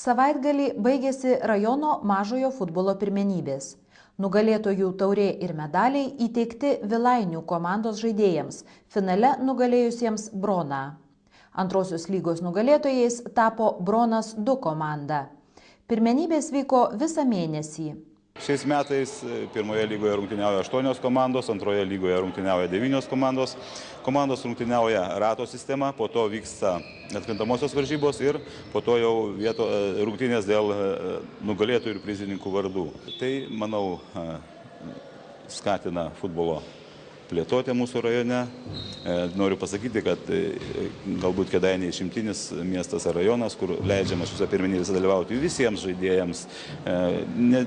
Savaitgalį baigėsi rajono mažojo futbolo pirmenybės. Nugalėtojų taurė ir medaliai įteikti Vilainių komandos žaidėjams, finale nugalėjusiems Broną. Antrosios lygos nugalėtojais tapo Bronas 2 komanda. Pirmenybės vyko visą mėnesį. Šiais metais pirmoje lygoje rungtyniauja 8 komandos, antroje lygoje rungtyniauja 9 komandos. Komandos rungtyniauja rato sistema, po to vyksta atkrintamosios varžybos ir po to jau rungtynės dėl nugalėtojų ir prizininkų vardų. Tai, manau, skatina futbolo plėtotę mūsų rajone. Noriu pasakyti, kad galbūt Kėdainiai išimtinis miestas ar rajonas, kur leidžiama šiuose pirmenybėse dalyvauti visiems žaidėjams,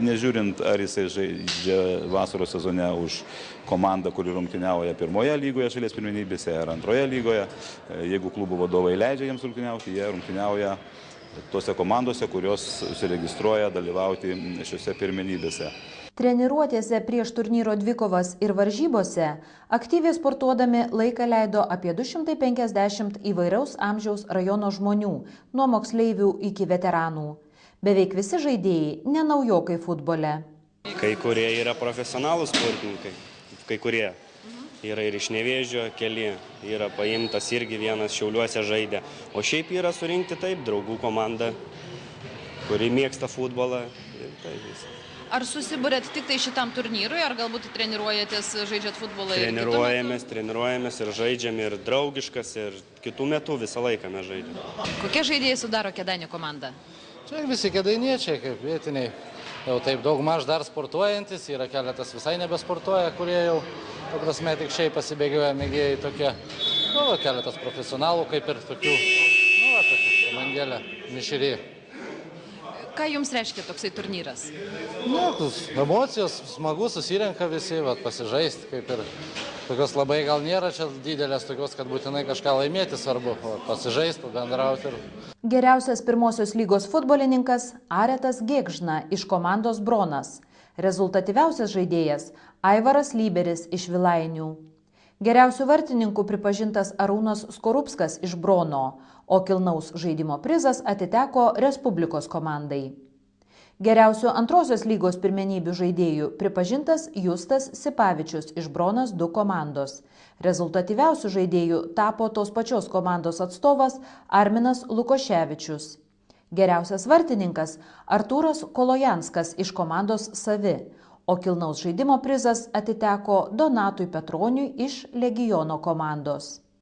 nežiūrint, ar jisai žaidžia vasaros sezone už komandą, kuri rungtyniauja pirmoje lygoje šalies pirmenybėse ar antroje lygoje. Jeigu klubų vadovai leidžia jiems rungtyniauti, jie rungtyniauja tose komandose, kurios užsiregistruoja dalyvauti šiuose pirmenybėse. Treniruotėse prieš turnyro dvikovas ir varžybose aktyviai sportuodami laiką leido apie 250 įvairaus amžiaus rajono žmonių, nuo moksleivių iki veteranų. Beveik visi žaidėjai ne naujokai futbole. Kai kurie yra profesionalūs sportininkai, kai kurie yra ir iš Nevėžio keli, yra paimtas irgi vienas Šiauliuose žaidė. O šiaip yra surinkti taip draugų komanda, kuri mėgsta futbolą. Ar susibūrėt tik tai šitam turnyrui, ar galbūt treniruojatės, žaidžiat futbolą? Treniruojamės ir žaidžiam ir draugiškas, ir kitų metų visą laiką mes žaidžiam. Kokie žaidėjai sudaro Kėdainių komandą? Čia visi kėdainiečiai, kaip vietiniai, jau taip daugmaž dar sportuojantis, yra keletas visai nebesportuoja, kurie jau, prasme, tik šiai pasibėgioja mėgėjai tokie, keletas profesionalų, kaip ir tokių, tokia komandėlė mišri. Ką jums reiškia toksai turnyras? Emocijos, smagu, susirenka visi, pasižaisti, kaip ir tokios labai gal nėra čia didelės, tokios, kad būtinai kažką laimėti svarbu, pasižaisti, bendrauti. Geriausias pirmosios lygos futbolininkas Aretas Gėgžna iš komandos Bronas. Rezultatyviausias žaidėjas Aivaras Lyberis iš Vilainių. Geriausių vartininkų pripažintas Arūnas Skorupskas iš Brono, o kilnaus žaidimo prizas atiteko Respublikos komandai. Geriausių antrosios lygos pirmenybių žaidėjų pripažintas Justas Sipavičius iš Bronas 2 komandos. Rezultatyviausių žaidėjų tapo tos pačios komandos atstovas Arminas Lukoševičius. Geriausias vartininkas Artūras Kolojanskas iš komandos Savi, o kilnaus žaidimo prizas atiteko Donatui Petroniui iš Legiono komandos.